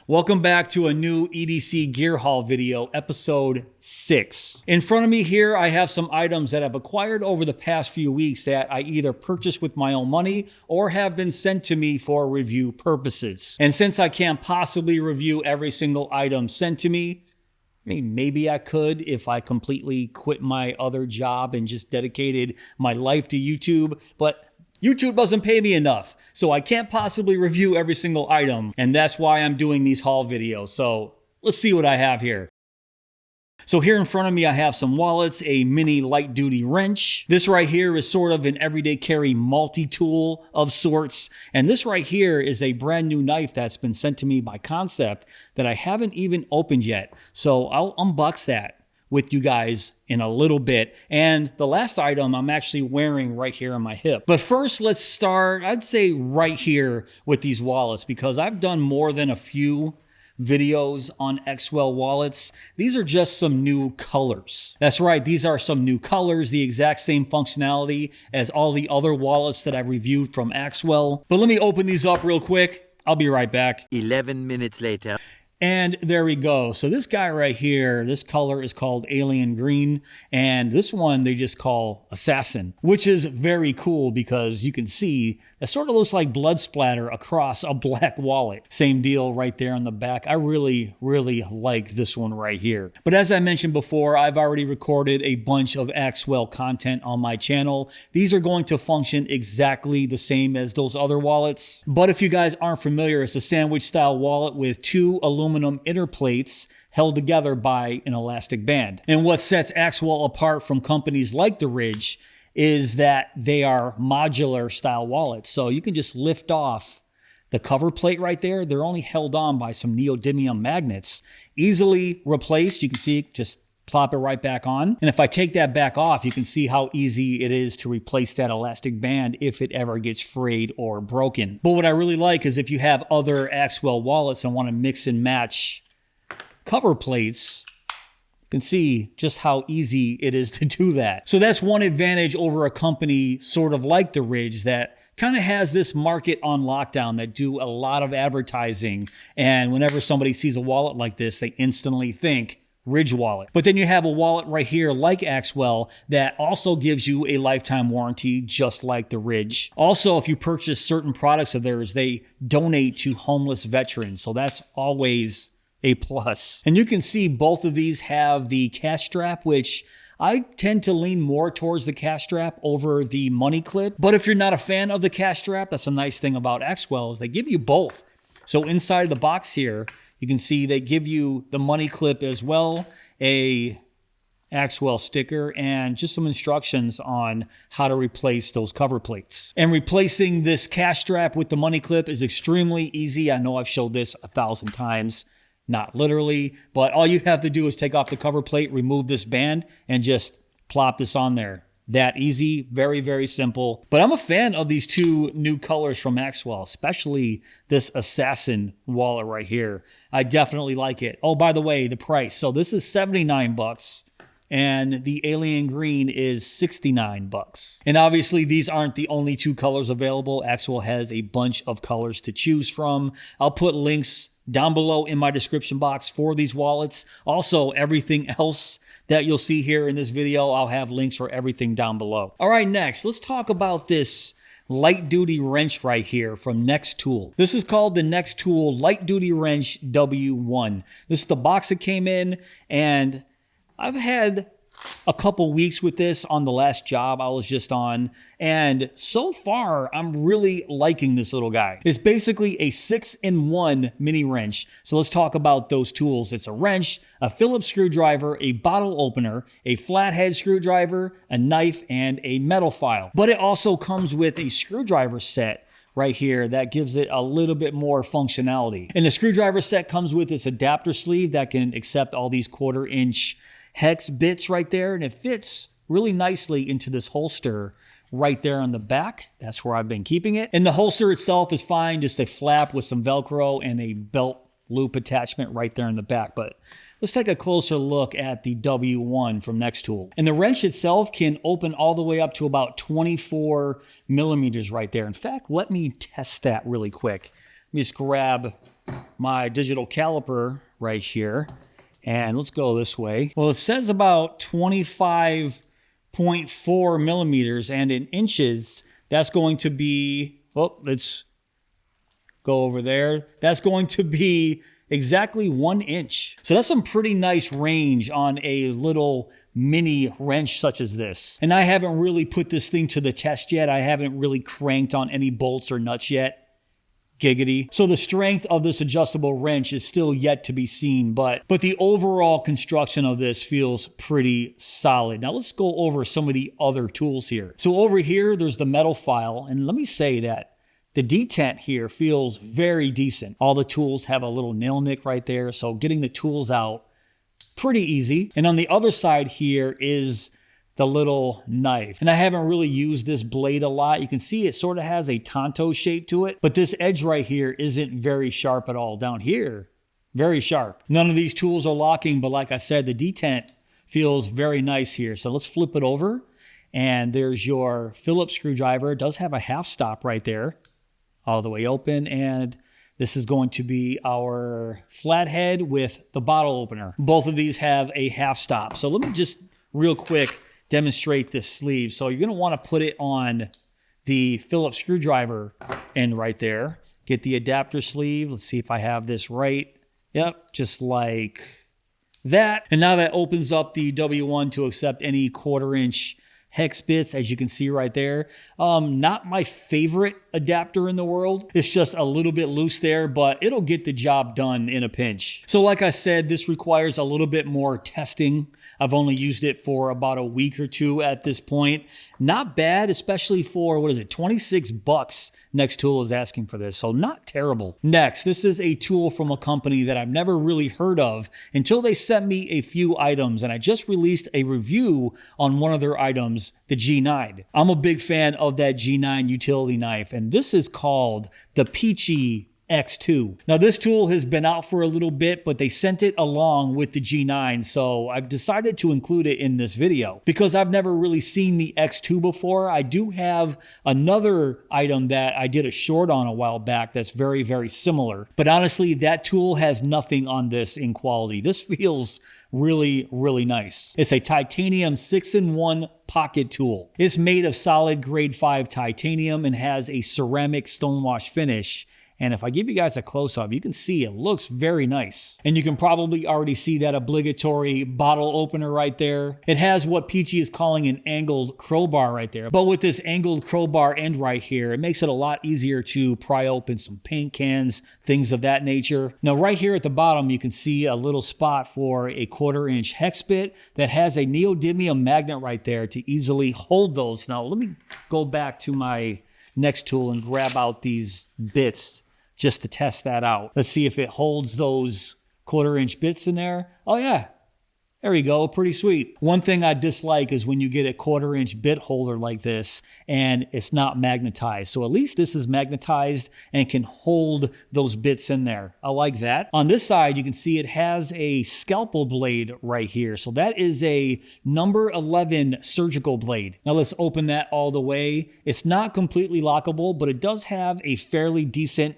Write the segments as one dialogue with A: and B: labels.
A: Welcome back to a new EDC gear haul video, episode 6. In front of me here, I have some items that I've acquired over the past few weeks that I either purchased with my own money or have been sent to me for review purposes. And since I can't possibly review every single item sent to me, I mean, maybe I could if I completely quit my other job and just dedicated my life to YouTube, but YouTube doesn't pay me enough, so I can't possibly review every single item, and that's why I'm doing these haul videos. So let's see what I have here. So here in front of me, I have some wallets, a mini light duty wrench. This right here is sort of an everyday carry multi-tool of sorts. And this right here is a brand new knife that's been sent to me by Concept that I haven't even opened yet. So I'll unbox that with you guys in a little bit. And the last item I'm actually wearing right here on my hip. But first, let's start, I'd say right here with these wallets, because I've done more than a few videos on Axwell wallets. These are just some new colors. That's right, these are some new colors, the exact same functionality as all the other wallets that I've reviewed from Axwell. But let me open these up real quick. I'll be right back.
B: 11 minutes later.
A: And there we go. So this guy right here, this color is called Alien Green, and this one they just call Assassin, which is very cool because you can see it sort of looks like blood splatter across a black wallet. Same deal right there on the back. I really like this one right here. But as I mentioned before, I've already recorded a bunch of Axwell content on my channel. These are going to function exactly the same as those other wallets. But if you guys aren't familiar, it's a sandwich style wallet with two aluminum inner plates held together by an elastic band. And what sets Axwell apart from companies like the Ridge is that they are modular style wallets. So you can just lift off the cover plate right there. They're only held on by some neodymium magnets. Easily replaced. You can see, just plop it right back on. And if I take that back off, you can see how easy it is to replace that elastic band if it ever gets frayed or broken. But what I really like is if you have other Axwell wallets and want to mix and match cover plates, you can see just how easy it is to do that. So that's one advantage over a company sort of like the Ridge that kind of has this market on lockdown, that do a lot of advertising. And whenever somebody sees a wallet like this, they instantly think Ridge wallet. But then you have a wallet right here like Axwell that also gives you a lifetime warranty just like the Ridge. Also, if you purchase certain products of theirs, they donate to homeless veterans. So that's always a plus. And you can see both of these have the cash strap, which I tend to lean more towards the cash strap over the money clip. But if you're not a fan of the cash strap, that's a nice thing about Axwell is they give you both. So inside the box here, you can see they give you the money clip as well, a Axwell sticker, and just some instructions on how to replace those cover plates. And replacing this cash strap with the money clip is extremely easy. I know I've showed this 1,000 times. Not literally, but all you have to do is take off the cover plate, remove this band, and just plop this on there. That easy, very simple. But I'm a fan of these two new colors from Axwell, especially this Assassin wallet right here. I definitely like it. Oh, by the way, the price. So this is 79 bucks. And the Alien Green is 69 bucks. And obviously these aren't the only two colors available. Axwell has a bunch of colors to choose from. I'll put links down below in my description box for these wallets. Also, everything else that you'll see here in this video, I'll have links for everything down below. All right, next, let's talk about this light duty wrench right here from Nextool. This is called the Nextool Light Duty Wrench W1. This is the box that came in, and I've had a couple weeks with this on the last job I was just on, and so far I'm really liking this little guy. It's basically a 6-in-1 mini wrench. So let's talk about those tools. It's a wrench, a Phillips screwdriver, a bottle opener, a flathead screwdriver, a knife, and a metal file. But it also comes with a screwdriver set right here that gives it a little bit more functionality. And the screwdriver set comes with this adapter sleeve that can accept all these 1/4-inch hex bits right there, and it fits really nicely into this holster right there on the back. That's where I've been keeping it. And the holster itself is fine, just a flap with some Velcro and a belt loop attachment right there in the back. But let's take a closer look at the W1 from Nextool. And the wrench itself can open all the way up to about 24 millimeters right there. In fact, let me test that really quick. Let me just grab my digital caliper right here, and let's go this way. Well, it says about 25.4 millimeters, and in inches, that's going to be, oh, let's go over there. That's going to be exactly 1 inch. So that's some pretty nice range on a little mini wrench such as this. And I haven't really put this thing to the test yet. I haven't really cranked on any bolts or nuts yet. Giggity. So the strength of this adjustable wrench is still yet to be seen, but the overall construction of this feels pretty solid. Now let's go over some of the other tools here. So over here, there's the metal file, and let me say that the detent here feels very decent. All the tools have a little nail nick right there, so getting the tools out, pretty easy. And on the other side here is the little knife. And I haven't really used this blade a lot. You can see it sort of has a Tonto shape to it, but this edge right here isn't very sharp at all. Down here, very sharp. None of these tools are locking, but like I said, the detent feels very nice here. So let's flip it over, and there's your Phillips screwdriver. It does have a half stop right there, all the way open, and this is going to be our flathead with the bottle opener. Both of these have a half stop. So let me just real quick demonstrate this sleeve. So you're going to want to put it on the Phillips screwdriver end right there. Get the adapter sleeve. Let's see if I have this right. Yep, just like that. And now that opens up the W1 to accept any 1/4 inch hex bits, as you can see right there. Not my favorite adapter in the world. It's just a little bit loose there, but it'll get the job done in a pinch. So like I said, this requires a little bit more testing. I've only used it for about a week or two at this point. Not bad, especially for, what is it, 26 bucks Nextool is asking for this, so not terrible. Next, this is a tool from a company that I've never really heard of until they sent me a few items, and I just released a review on one of their items, the G9. I'm a big fan of that G9 utility knife, and this is called the Peachy X2. Now this tool has been out for a little bit, but they sent it along with the G9, so I've decided to include it in this video because I've never really seen the X2 before. I do have another item that I did a short on a while back that's very, very similar, but honestly that tool has nothing on this in quality. This feels really, really nice. It's a titanium 6-in-1 pocket tool. It's made of solid grade 5 titanium and has a ceramic stonewash finish. And if I give you guys a close-up, you can see it looks very nice. And you can probably already see that obligatory bottle opener right there. It has what Peachy is calling an angled crowbar right there. But with this angled crowbar end right here, it makes it a lot easier to pry open some paint cans, things of that nature. Now right here at the bottom, you can see a little spot for a 1/4 inch hex bit that has a neodymium magnet right there to easily hold those. Now let me go back to my Nextool and grab out these bits just to test that out. Let's see if it holds those 1/4 inch bits in there. Oh yeah, there we go, pretty sweet. One thing I dislike is when you get a 1/4 inch bit holder like this and it's not magnetized. So at least this is magnetized and can hold those bits in there. I like that. On this side, you can see it has a scalpel blade right here. So that is a number 11 surgical blade. Now let's open that all the way. It's not completely lockable, but it does have a fairly decent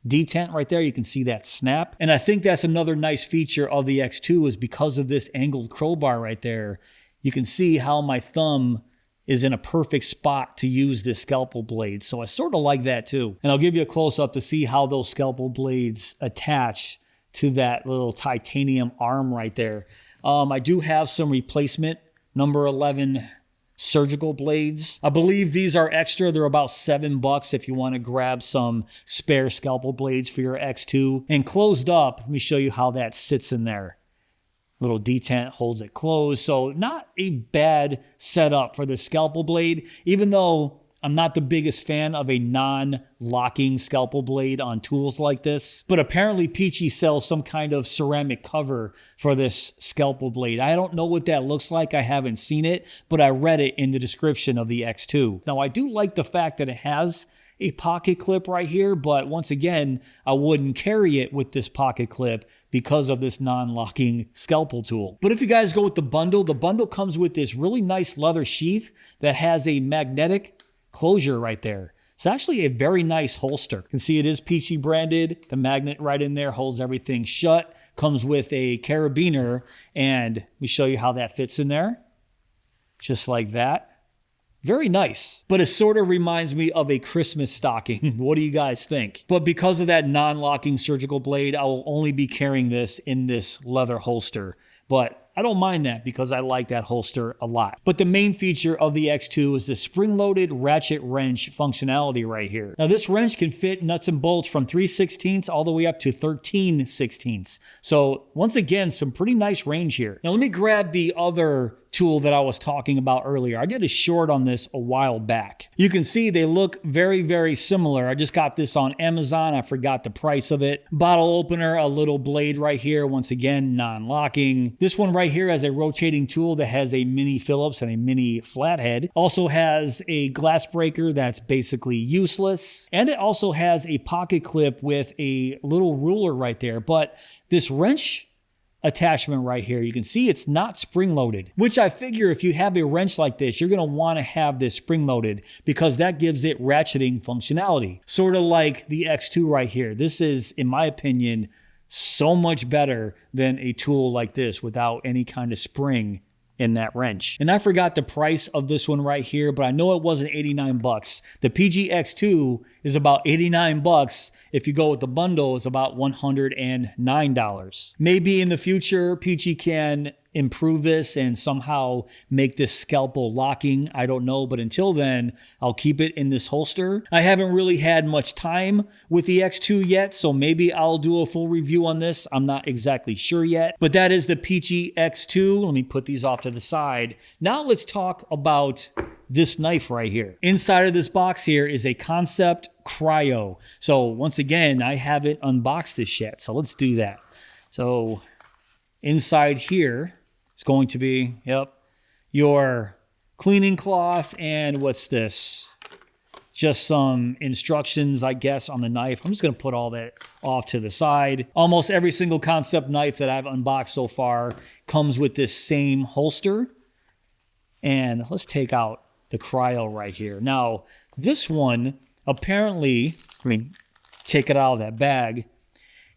A: detent right there. You can see that snap. And I think that's another nice feature of the X2 is because of this angled crowbar right there. You can see how my thumb is in a perfect spot to use this scalpel blade. So I sort of like that too. And I'll give you a close up to see how those scalpel blades attach to that little titanium arm right there. I do have some replacement number 11 surgical blades. I believe these are extra. They're about $7 if you want to grab some spare scalpel blades for your X2. And closed up, let me show you how that sits in there. Little detent holds it closed. So not a bad setup for the scalpel blade, even though I'm not the biggest fan of a non-locking scalpel blade on tools like this. But apparently Peachy sells some kind of ceramic cover for this scalpel blade. I don't know what that looks like. I haven't seen it, but I read it in the description of the X2. Now I do like the fact that it has a pocket clip right here, but once again, I wouldn't carry it with this pocket clip because of this non-locking scalpel tool. But if you guys go with the bundle comes with this really nice leather sheath that has a magnetic closure right there. It's actually a very nice holster. You can see it is Peachy branded. The magnet right in there holds everything shut. Comes with a carabiner, and let me show you how that fits in there. Just like that. Very nice, but it sort of reminds me of a Christmas stocking. What do you guys think? But because of that non-locking surgical blade, I will only be carrying this in this leather holster. But I don't mind that because I like that holster a lot. But the main feature of the X2 is the spring-loaded ratchet wrench functionality right here. Now this wrench can fit nuts and bolts from 3/16 all the way up to 13/16. So once again, some pretty nice range here. Now let me grab the other tool that I was talking about earlier. I did a short on this a while back. You can see they look very, very similar. I just got this on Amazon. I forgot the price of it. Bottle opener, a little blade right here. Once again, non-locking. This one right here has a rotating tool that has a mini Phillips and a mini flathead. Also has a glass breaker that's basically useless. And it also has a pocket clip with a little ruler right there. But this wrench attachment right here, you can see it's not spring-loaded, which I figure if you have a wrench like this, you're going to want to have this spring-loaded because that gives it ratcheting functionality. Sort of like the X2 right here. This is, in my opinion, so much better than a tool like this without any kind of spring in that wrench. And I forgot the price of this one right here, but I know it wasn't 89 bucks. The PGX2 is about 89 bucks. If you go with the bundle, it's about $109. Maybe in the future, PG can improve this and somehow make this scalpel locking. I don't know, but until then, I'll keep it in this holster. I haven't really had much time with the X2 yet, so maybe I'll do a full review on this. I'm not exactly sure yet, but that is the PG X2. Let me put these off to the side. Now let's talk about this knife right here. Inside of this box here is a Concept Cryo. So once again, I haven't unboxed this yet, so let's do that. So inside here, it's going to be, your cleaning cloth and what's this? Just some instructions, I guess, on the knife. I'm just going to put all that off to the side. Almost every single Concept knife that I've unboxed so far comes with this same holster. And let's take out the Cryo right here. Now, this one apparently, take it out of that bag,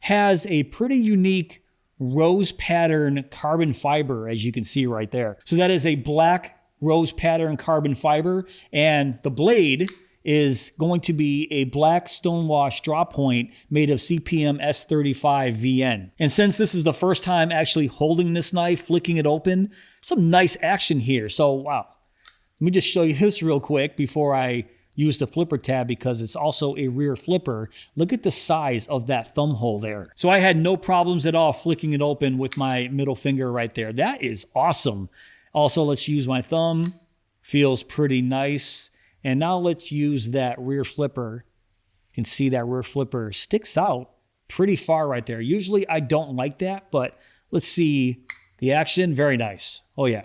A: has a pretty unique rose pattern carbon fiber, as you can see right there. So that is a black rose pattern carbon fiber, and the blade is going to be a black stonewash draw point made of CPM S35 VN. And since this is the first time actually holding this knife, flicking it open, some nice action here. So wow, let me just show you this real quick before I use the flipper tab because it's also a rear flipper. Look at the size of that thumb hole there. So I had no problems at all flicking it open with my middle finger right there. That is awesome. Also, let's use my thumb. Feels pretty nice. And now let's use that rear flipper. You can see that rear flipper sticks out pretty far right there. Usually I don't like that, but let's see the action. Very nice. Oh yeah.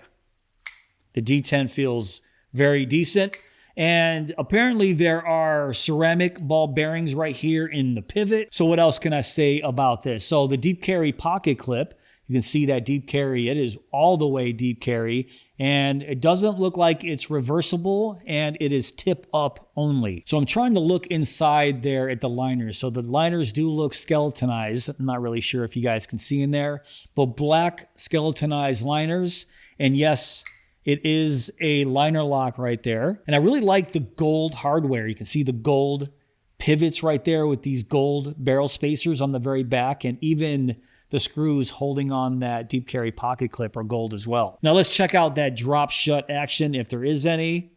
A: The D10 feels very decent. And apparently there are ceramic ball bearings right here in the pivot. So what else can I say about this? So the deep carry pocket clip, you can see that deep carry, it is all the way deep carry. And it doesn't look like it's reversible, and it is tip up only. So I'm trying to look inside there at the liners. So the liners do look skeletonized. I'm not really sure if you guys can see in there, but black skeletonized liners. And yes, it is a liner lock right there. And I really like the gold hardware. You can see the gold pivots right there with these gold barrel spacers on the very back. And even the screws holding on that deep carry pocket clip are gold as well. Now let's check out that drop shut action if there is any.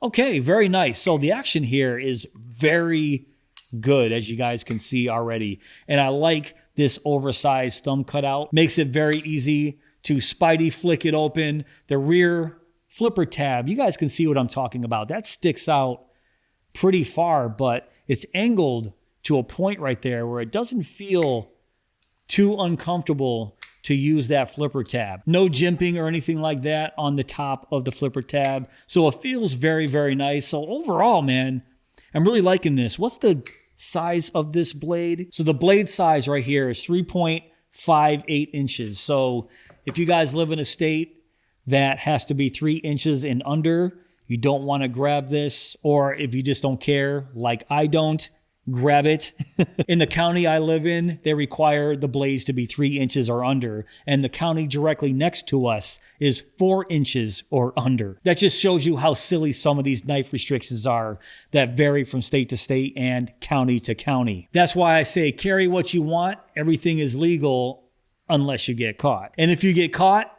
A: Okay, very nice. So the action here is very good, as you guys can see already. And I like this oversized thumb cutout. Makes it very easy to Spidey flick it open. The rear flipper tab, you guys can see what I'm talking about. That sticks out pretty far, but it's angled to a point right there where it doesn't feel too uncomfortable to use that flipper tab. No jimping or anything like that on the top of the flipper tab. So it feels very, very nice. So overall, man, I'm really liking this. What's the size of this blade? So the blade size right here is 3.58 inches. So if you guys live in a state that has to be 3 inches and under, you don't want to grab this, or if you just don't care, like I don't, grab it. In the county I live in, they require the blades to be 3 inches or under, and the county directly next to us is 4 inches or under. That just shows you how silly some of these knife restrictions are that vary from state to state and county to county. That's why I say carry what you want. Everything is legal unless you get caught. And if you get caught,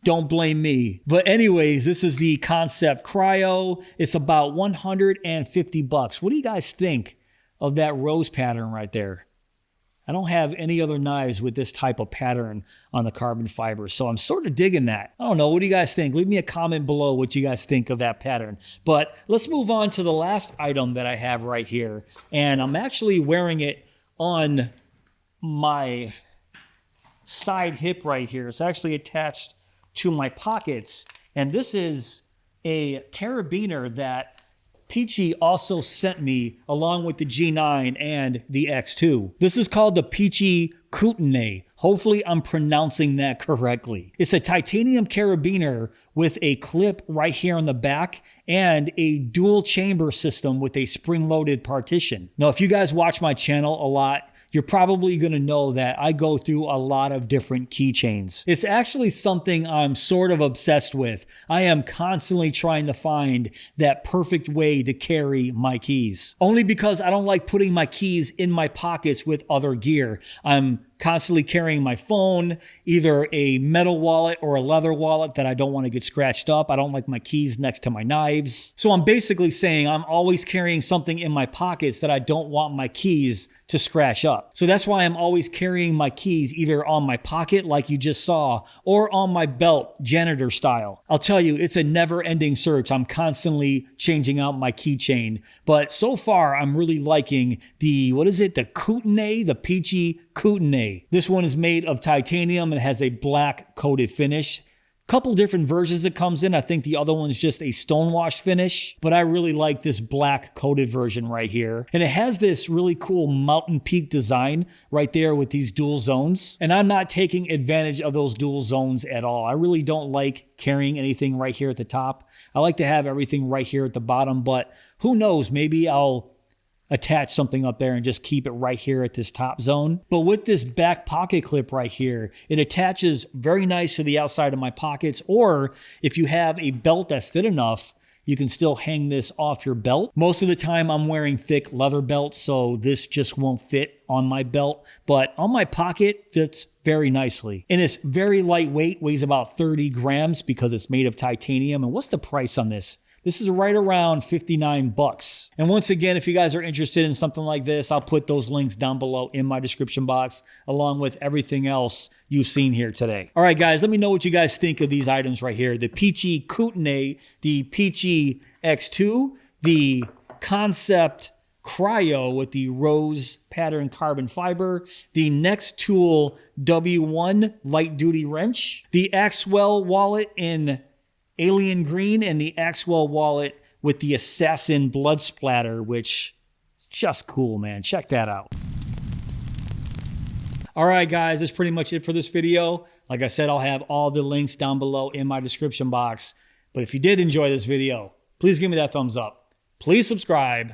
A: don't blame me. But anyways, this is the Concept Cryo. It's about $150. What do you guys think of that rose pattern right there? I don't have any other knives with this type of pattern on the carbon fiber, so I'm sort of digging that. I don't know, what do you guys think? Leave me a comment below what you guys think of that pattern. But let's move on to the last item that I have right here, and I'm actually wearing it on my side hip right here. It's actually attached to my pockets, and this is a carabiner that Peachy also sent me along with the G9 and the X2. This is called the Peachy Kootenai. Hopefully I'm pronouncing that correctly. It's a titanium carabiner with a clip right here on the back and a dual chamber system with a spring-loaded partition. Now, if you guys watch my channel a lot, you're probably going to know that I go through a lot of different keychains. It's actually something I'm sort of obsessed with. I am constantly trying to find that perfect way to carry my keys. Only because I don't like putting my keys in my pockets with other gear. I'm constantly carrying my phone, either a metal wallet or a leather wallet that I don't want to get scratched up. I don't like my keys next to my knives. So I'm basically saying I'm always carrying something in my pockets that I don't want my keys to scratch up. So that's why I'm always carrying my keys either on my pocket like you just saw or on my belt, janitor style. I'll tell you, it's a never-ending search. I'm constantly changing out my keychain. But so far, I'm really liking the, the Kootenai, the Peachy Kootenai. This one is made of titanium and has a black coated finish. Couple different versions it comes in. I think the other one's just a stonewashed finish, but I really like this black coated version right here. And it has this really cool mountain peak design right there with these dual zones. And I'm not taking advantage of those dual zones at all. I really don't like carrying anything right here at the top. I like to have everything right here at the bottom, but who knows, maybe I'll attach something up there and just keep it right here at this top zone. But with this back pocket clip right here, it attaches very nice to the outside of my pockets, or if you have a belt that's thin enough, you can still hang this off your belt. Most of the time I'm wearing thick leather belts, so this just won't fit on my belt, but on my pocket fits very nicely. And it's very lightweight, weighs about 30 grams because it's made of titanium. And what's the price on this? This is right around $59. And once again, if you guys are interested in something like this, I'll put those links down below in my description box, along with everything else you've seen here today. All right, guys, let me know what you guys think of these items right here. The Peachy Kootenai, the Peachy X2, the Concept Cryo with the rose pattern carbon fiber, the Next Tool W1 light duty wrench, the Axwell wallet in alien green, and the Axwell wallet with the assassin blood splatter, which is just cool, man. Check that out. All right, guys, that's pretty much it for this video. Like I said, I'll have all the links down below in my description box. But if you did enjoy this video, please give me that thumbs up. Please subscribe.